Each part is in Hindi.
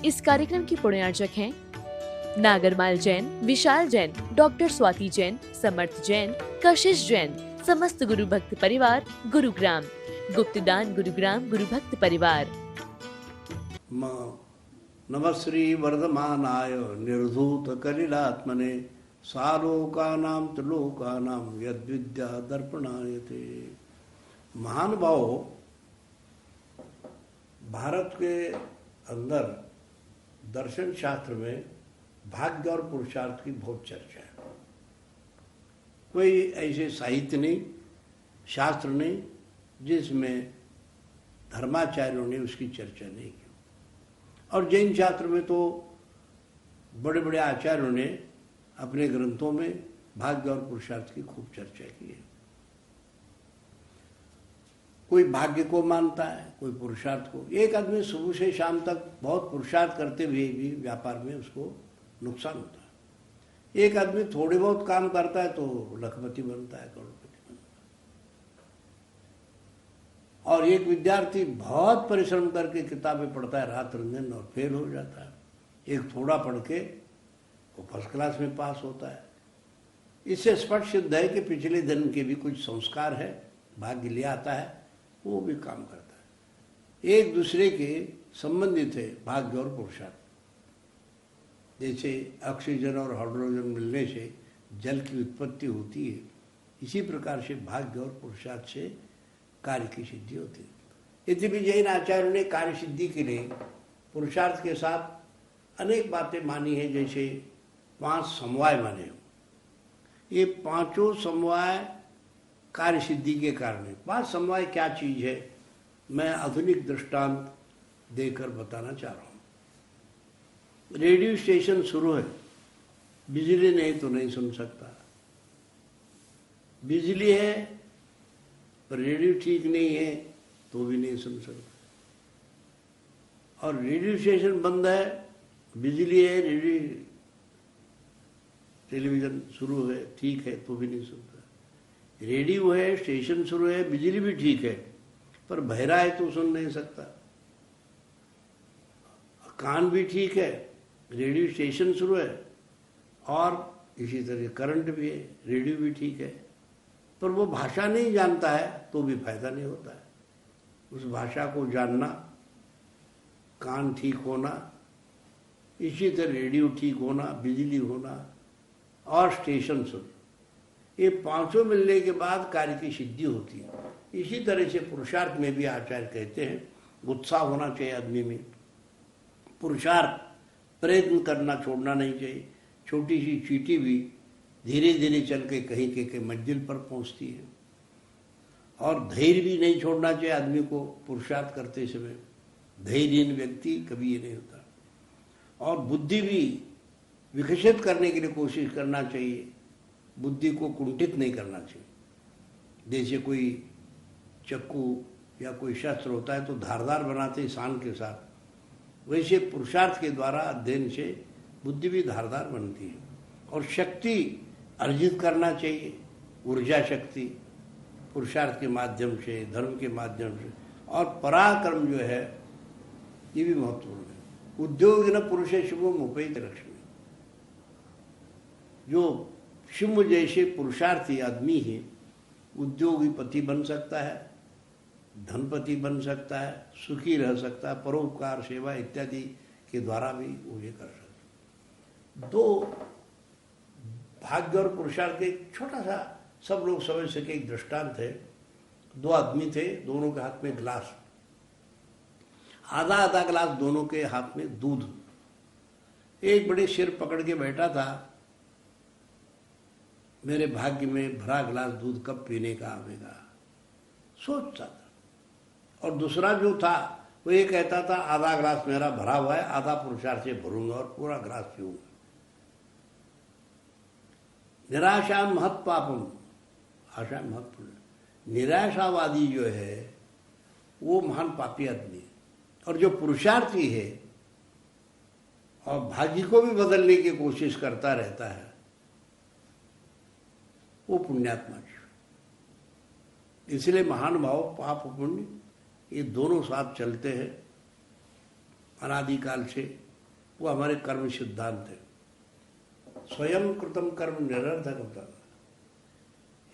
इस कार्यक्रम की पुण्यार्चक हैं नागरमाल जैन, विशाल जैन, डॉक्टर स्वाति जैन, समर्थ जैन, कशिश जैन, समस्त गुरु भक्त परिवार, गुरुग्राम, गुप्तदान गुरुग्राम गुरु भक्त परिवार। नमश्री वर्धमानाय निर्धूत कलिलात्मने सालोकानां त्रिलोकानां यद्विद्या दर्पणायते। महानुभाव, भारत के अंदर दर्शन शास्त्र में भाग्य और पुरुषार्थ की बहुत चर्चा है। कोई ऐसे साहित्य नहीं, शास्त्र नहीं जिसमें धर्माचार्यों ने उसकी चर्चा नहीं की। और जैन शास्त्र में तो बड़े बड़े आचार्यों ने अपने ग्रंथों में भाग्य और पुरुषार्थ की खूब चर्चा की है। कोई भाग्य को मानता है, कोई पुरुषार्थ को। एक आदमी सुबह से शाम तक बहुत पुरुषार्थ करते हुए भी व्यापार में उसको नुकसान होता है। एक आदमी थोड़े बहुत काम करता है तो लखपति बनता है, करोड़पति बनता है। और एक विद्यार्थी बहुत परिश्रम करके किताबें पढ़ता है रात दिन और फेल हो जाता है। एक थोड़ा पढ़ के वो फर्स्ट क्लास में पास होता है। इससे स्पष्ट सिद्ध है कि पिछले दिन के भी कुछ संस्कार है, भाग्य ले आता है, वो भी काम करता है। एक दूसरे के संबंधित है भाग्य और पुरुषार्थ। जैसे ऑक्सीजन और हाइड्रोजन मिलने से जल की उत्पत्ति होती है, इसी प्रकार से भाग्य और पुरुषार्थ से कार्य की सिद्धि होती है। यदि भी जैन आचार्यों ने कार्य सिद्धि के लिए पुरुषार्थ के साथ अनेक बातें मानी है। जैसे 5 समवाय माने हो। ये पांचों समवाय कार्य सिद्धि के कारण है। 5 समवाय क्या चीज है, मैं आधुनिक दृष्टांत देकर बताना चाह रहा हूं। रेडियो स्टेशन शुरू है, बिजली नहीं तो नहीं सुन सकता। बिजली है पर रेडियो ठीक नहीं है तो भी नहीं सुन सकता। और रेडियो स्टेशन बंद है, बिजली है, रेडियो टेलीविजन शुरू है, ठीक है तो भी नहीं सुनता। रेडियो है, स्टेशन शुरू है, बिजली भी ठीक है, पर बहरा है तो सुन नहीं सकता। कान भी ठीक है, रेडियो स्टेशन शुरू है, और इसी तरह करंट भी है, रेडियो भी ठीक है, पर वो भाषा नहीं जानता है तो भी फायदा नहीं होता है। उस भाषा को जानना, कान ठीक होना, इसी तरह रेडियो ठीक होना, बिजली होना और स्टेशन सुन, ये पांचों मिलने के बाद कार्य की सिद्धि होती है। इसी तरह से पुरुषार्थ में भी आचार्य कहते हैं उत्साह होना चाहिए आदमी में। पुरुषार्थ, प्रयत्न करना छोड़ना नहीं चाहिए। छोटी सी चींटी भी धीरे धीरे चल के कहीं के मंजिल पर पहुंचती है। और धैर्य भी नहीं छोड़ना चाहिए आदमी को पुरुषार्थ करते समय। धैर्यहीन व्यक्ति कभी ये नहीं होता। और बुद्धि भी विकसित करने के लिए कोशिश करना चाहिए। बुद्धि को कुंठित नहीं करना चाहिए। जैसे कोई चक्कू या कोई शस्त्र होता है तो धारदार बनाते हैं शान के साथ, वैसे पुरुषार्थ के द्वारा अध्ययन से बुद्धि भी धारदार बनती है। और शक्ति अर्जित करना चाहिए, ऊर्जा शक्ति, पुरुषार्थ के माध्यम से, धर्म के माध्यम से। और पराक्रम जो है ये भी महत्वपूर्ण है। उद्योग न पुरुष शुभम उपैत लक्ष्मी। जो शुभ जैसे पुरुषार्थी आदमी है, उद्योगी पति बन सकता है, धनपति बन सकता है, सुखी रह सकता है, परोपकार, सेवा इत्यादि के द्वारा भी वो ये कर सकता है। 2 भाग्य और पुरुषार्थ के एक छोटा सा सब लोग समझ सके एक दृष्टांत है। 2 आदमी थे, दोनों के हाथ में गिलास, आधा आधा गिलास दोनों के हाथ में दूध। एक बड़े सिर पकड़ के बैठा था, मेरे भाग्य में भरा गिलास दूध कब पीने का आवेगा, सोचता था। और दूसरा जो था वो ये कहता था आधा गिलास मेरा भरा हुआ है, आधा पुरुषार्थ से भरूंगा और पूरा गिलास पीऊंगा। निराशा महत् पापम, आशा महत्वपूर्ण। निराशावादी जो है वो महान पापी आदमी है। और जो पुरुषार्थी है और भाग्य को भी बदलने की कोशिश करता रहता है, वो पुण्यात्मा जीव। इसलिए महानुभाव, पाप पुण्य ये दोनों साथ चलते हैं अनादिकाल से। वो हमारे कर्म सिद्धांत है। स्वयं कृतम कर्म निरर्थक होता है।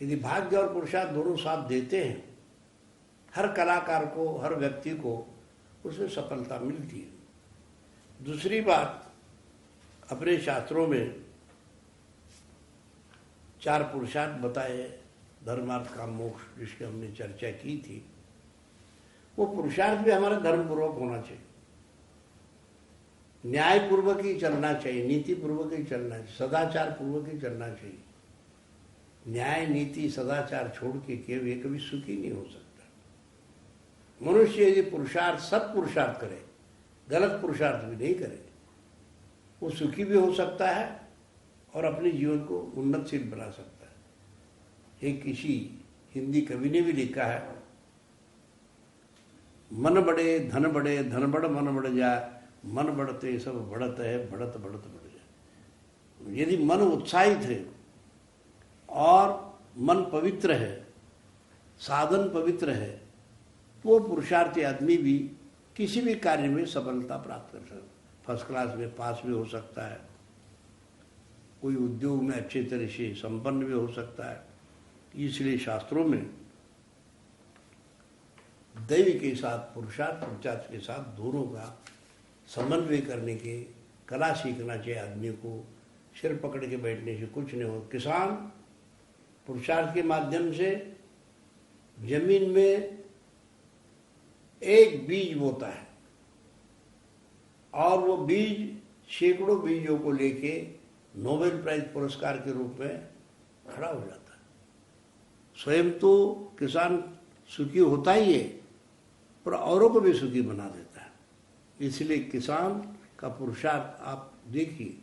यदि भाग्य और पुरुषार्थ दोनों साथ देते हैं, हर कलाकार को, हर व्यक्ति को उसमें सफलता मिलती है। दूसरी बात, अपने शास्त्रों में 4 पुरुषार्थ बताए, धर्मार्थ काम मोक्ष, जिसकी हमने चर्चा की थी। वो पुरुषार्थ भी हमारा धर्मपूर्वक होना चाहिए, न्याय पूर्वक ही चलना चाहिए, नीति पूर्वक ही चलना चाहिए, सदाचार पूर्वक ही चलना चाहिए। न्याय नीति सदाचार छोड़ के केवल ये कभी सुखी नहीं हो सकता। मनुष्य यदि पुरुषार्थ, सत्पुरुषार्थ करे, गलत पुरुषार्थ भी नहीं करे, वो सुखी भी हो सकता है और अपने जीवन को उन्नतशील बना सकता है। एक किसी हिंदी कवि ने भी लिखा है, मन बढ़े धन बढ़े, धन बढ़ मन बढ़ जाए, मन बढ़ते सब बढ़त है, बढ़त बढ़त बढ़ जाए। यदि मन उत्साहित है और मन पवित्र है, साधन पवित्र है, तो वो पुरुषार्थी आदमी भी किसी भी कार्य में सफलता प्राप्त कर सकता है। फर्स्ट क्लास में पास भी हो सकता है, कोई उद्योग में अच्छे तरह से संपन्न भी हो सकता है। इसलिए शास्त्रों में दैव के साथ, पुरुषार्थ पुरुषार्थ के साथ दोनों का समन्वय करने के कला सीखना चाहिए आदमी को। सिर पकड़ के बैठने से कुछ नहीं हो। किसान पुरुषार्थ के माध्यम से जमीन में एक बीज बोता है और वो बीज सैकड़ों बीजों को लेके नोबेल प्राइज पुरस्कार के रूप में खड़ा हो जाता है। स्वयं तो किसान सुखी होता ही है, पर औरों को भी सुखी बना देता है। इसलिए किसान का पुरुषार्थ आप देखिए,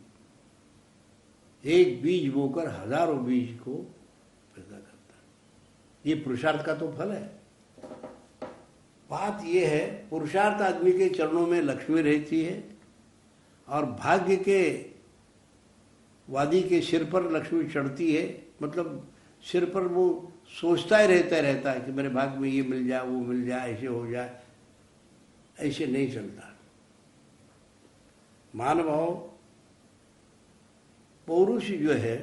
एक बीज बोकर हजारों बीज को पैदा करता है। ये पुरुषार्थ का तो फल है। बात यह है, पुरुषार्थ आदमी के चरणों में लक्ष्मी रहती है और भाग्य के वादी के सिर पर लक्ष्मी चढ़ती है। मतलब सिर पर वो सोचता ही रहता है कि मेरे भाग्य में ये मिल जाए, वो मिल जाए, ऐसे हो जाए। ऐसे नहीं चलता। मानव पौरुष जो है,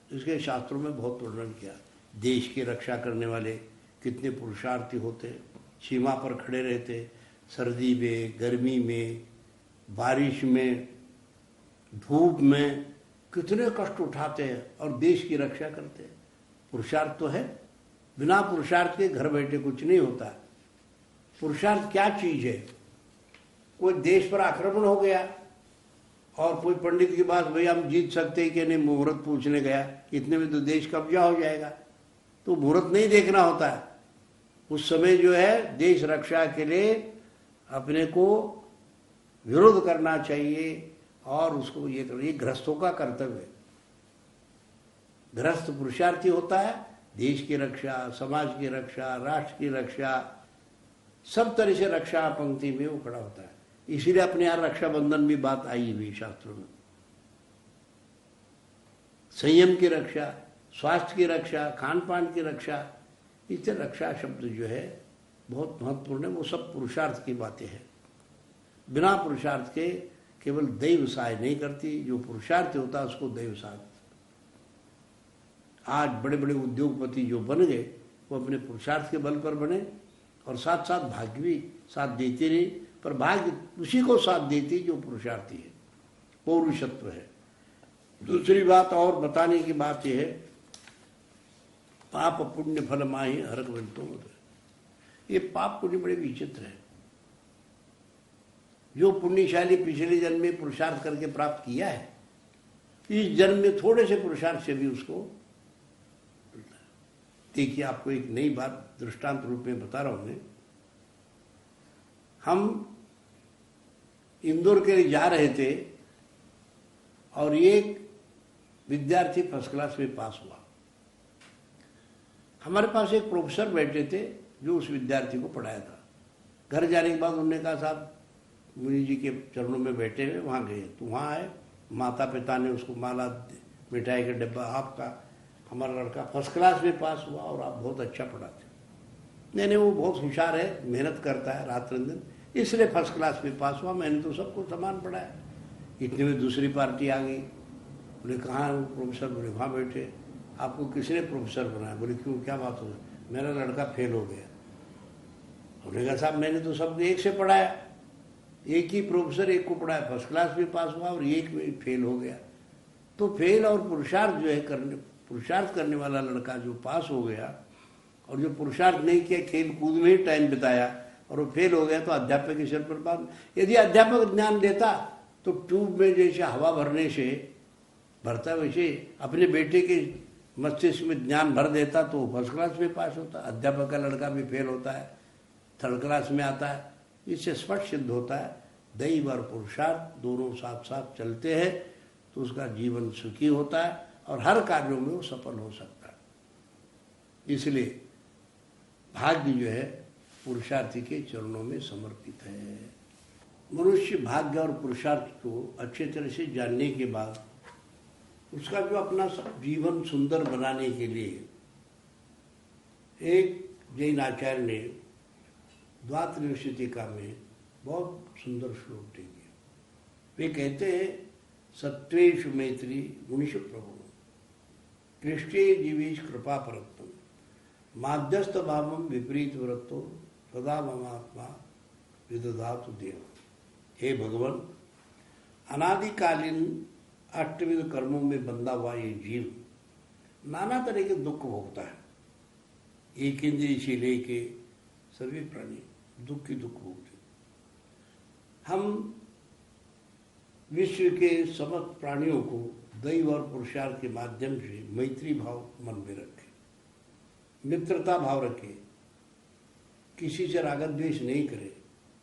इसके शास्त्रों में बहुत वर्णन किया। देश की रक्षा करने वाले कितने पुरुषार्थी होते, सीमा पर खड़े रहते, सर्दी में, गर्मी में, बारिश में, धूप में कितने कष्ट उठाते हैं और देश की रक्षा करते हैं। पुरुषार्थ तो है। बिना पुरुषार्थ के घर बैठे कुछ नहीं होता। पुरुषार्थ क्या चीज है? कोई देश पर आक्रमण हो गया और कोई पंडित के पास, भाई हम जीत सकते हैं कि नहीं, मुहूर्त पूछने गया, इतने में तो देश कब्जा हो जाएगा। तो मुहूर्त नहीं देखना होता है। उस समय जो है देश रक्षा के लिए अपने को विरोध करना चाहिए और उसको ये गृहस्थों का कर्तव्य है। गृहस्थ पुरुषार्थी होता है, देश की रक्षा, समाज की रक्षा, राष्ट्र की रक्षा, सब तरह से रक्षा पंक्ति में वो खड़ा होता है। इसीलिए अपने यहाँ रक्षाबंधन भी बात आई हुई शास्त्रों में। संयम की रक्षा, स्वास्थ्य की रक्षा, खान पान की रक्षा, इससे रक्षा शब्द जो है बहुत महत्वपूर्ण है। वो सब पुरुषार्थ की बातें हैं। बिना पुरुषार्थ के केवल दैव सहाय नहीं करती। जो पुरुषार्थ होता है उसको दैव सहाय। आज बड़े बड़े उद्योगपति जो बन गए वो अपने पुरुषार्थ के बल पर बने और साथ साथ भाग्य भी साथ देते रहे। पर भाग्य उसी को साथ देती जो पुरुषार्थी है, पौरुषत्व है। दूसरी बात और बताने की बात यह है, पाप पुण्य फल माहि हरक बंतो। ये पाप पुण्य बड़े विचित्र है। जो पुण्यशाली पिछले जन्म में पुरुषार्थ करके प्राप्त किया है, इस जन्म में थोड़े से पुरुषार्थ से भी उसको मिलता है। देखिए, आपको एक नई बात दृष्टांत रूप में बता रहा हूं मैं। हम इंदौर के लिए जा रहे थे और एक विद्यार्थी फर्स्ट क्लास में पास हुआ। हमारे पास एक प्रोफेसर बैठे थे जो उस विद्यार्थी को पढ़ाया था। घर जाने के बाद उन्होंने कहा, साहब मुनि जी के चरणों में बैठे हुए, वहाँ गए तो वहाँ आए, माता पिता ने उसको माला, मिठाई का डब्बा, आपका हमारा लड़का फर्स्ट क्लास में पास हुआ और आप बहुत अच्छा पढ़ाते। नहीं, वो बहुत होशियार है, मेहनत करता है रात दिन, इसलिए फर्स्ट क्लास में पास हुआ। मैंने तो सबको समान पढ़ाया। इतने में दूसरी पार्टी आ गई, बोले कहाँ है प्रोफेसर? बोले वहाँ बैठे। आपको किसने प्रोफेसर बनाया? बोले क्यों, क्या बात हो? मेरा लड़का फेल हो गया। उन्होंने कहा साहब मैंने तो सब एक से पढ़ाया, एक ही प्रोफेसर एक को पढ़ाया, फर्स्ट क्लास में पास हुआ और एक में फेल हो गया। तो फेल और पुरुषार्थ जो है पुरुषार्थ करने वाला लड़का जो पास हो गया और जो पुरुषार्थ नहीं किया, खेल कूद में ही टाइम बिताया और वो फेल हो गया, तो अध्यापक के सिर पर बात। यदि अध्यापक ज्ञान देता तो ट्यूब में जैसे हवा भरने से भरता वैसे अपने बेटे के मस्तिष्क में ज्ञान भर देता तो फर्स्ट क्लास में पास होता। अध्यापक का लड़का भी फेल होता है, थर्ड क्लास में आता है। इससे स्पष्ट सिद्ध होता है दैव और पुरुषार्थ दोनों साथ साथ चलते हैं तो उसका जीवन सुखी होता है और हर कार्यों में वो सफल हो सकता है। इसलिए भाग्य जो है पुरुषार्थी के चरणों में समर्पित है। मनुष्य भाग्य और पुरुषार्थ को अच्छे तरह से जानने के बाद उसका जो अपना जीवन सुंदर बनाने के लिए एक जैन आचार्य ने द्वात्रिंशतिका में बहुत सुंदर श्लोक देंगे। वे कहते हैं सत्वेषु मैत्री गुणेषु प्रभु कृष्णे जीवेश कृपा परत्तम माध्यस्थ भावम विपरीत वृत्तो सदा ममात्मा विदधातु देव। हे भगवान, अनादिकालीन अष्टविध कर्मों में बंधा हुआ ये जीव नाना तरह के दुख भोगता है। एक इंद्रिय से लेके सभी प्राणी दुख की दुख भोगते। हम विश्व के समस्त प्राणियों को दैव और पुरुषार्थ के माध्यम से मैत्री भाव मन में रखें, मित्रता भाव रखें, किसी से राग द्वेष नहीं करें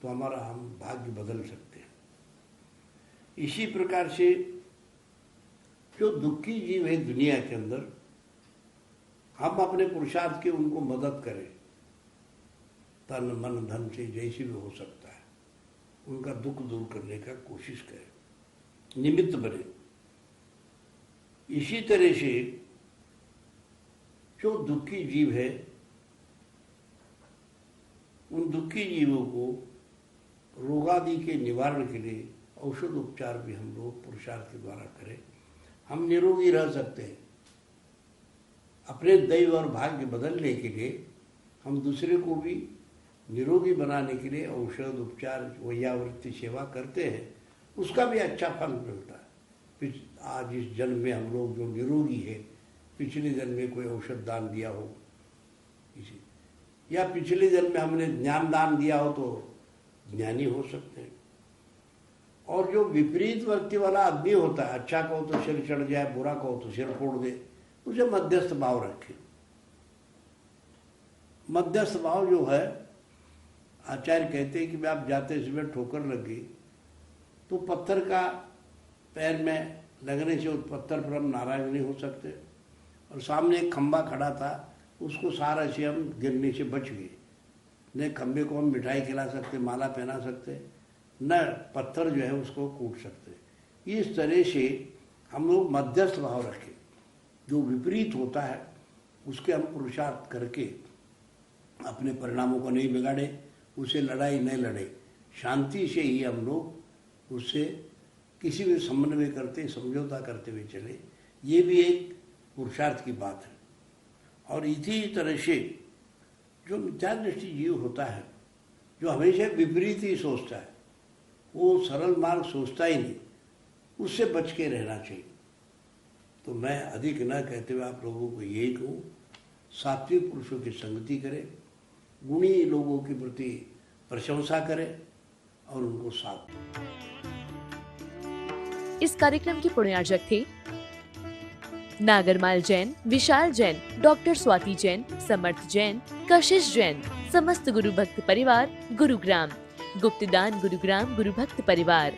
तो हमारा हम भाग्य बदल सकते हैं। इसी प्रकार से जो दुखी जीव है दुनिया के अंदर, हम अपने पुरुषार्थ के उनको मदद करें, तन मन धन से जैसे भी हो सकता है उनका दुख दूर करने का कोशिश करें, निमित्त बने। इसी तरह से जो दुखी जीव है उन दुखी जीवों को रोगादि के निवारण के लिए औषध उपचार भी हम लोग पुरुषार्थ के द्वारा करें। हम निरोगी रह सकते हैं। अपने दैव और भाग्य बदलने के लिए हम दूसरे को भी निरोगी बनाने के लिए औषध उपचार वैयावृत्ति सेवा करते हैं, उसका भी अच्छा फल मिलता है। आज इस जन्म में हम लोग जो निरोगी है, पिछले जन्म में कोई औषध दान दिया हो इसी, या पिछले जन्म में हमने ज्ञान दान दिया हो तो ज्ञानी हो सकते हैं। और जो विपरीत वृत्ति वाला आदमी होता है, अच्छा कहो तो सिर चढ़ जाए, बुरा कहो तो सिर फोड़ दे, उसे मध्यस्थ भाव रखे। मध्यस्थ भाव जो है, आचार्य कहते हैं कि आप जाते समय ठोकर लग गई तो पत्थर का पैर में लगने से उस पत्थर पर हम नाराज नहीं हो सकते। और सामने एक खंबा खड़ा था, उसको सहारा से हम गिरने से बच गए। न खंबे को हम मिठाई खिला सकते, माला पहना सकते, न पत्थर जो है उसको कूट सकते। इस तरह से हम लोग मध्यस्थ भाव रखें। जो विपरीत होता है उसके हम पुरुषार्थ करके अपने परिणामों को नहीं बिगाड़े, उसे लड़ाई नहीं लड़े, शांति से ही हम लोग उससे किसी भी समन्वय करते, समझौता करते हुए चले। ये भी एक पुरुषार्थ की बात है। और इसी तरह से जो मिथ्या दृष्टि जीव होता है, जो हमेशा विपरीत ही सोचता है, वो सरल मार्ग सोचता ही नहीं, उससे बच के रहना चाहिए। तो मैं अधिक न कहते हुए आप लोगों को यही कहूँ, सात्विक पुरुषों की संगति करें, गुणी लोगों के प्रति प्रशंसा करें और उनको साथ दें। इस कार्यक्रम की पुण्यार्जक थे नागरमाल जैन, विशाल जैन, डॉक्टर स्वाति जैन, समर्थ जैन, कशिश जैन, समस्त गुरु भक्त परिवार, गुरुग्राम, गुप्तदान गुरुग्राम गुरु भक्त परिवार।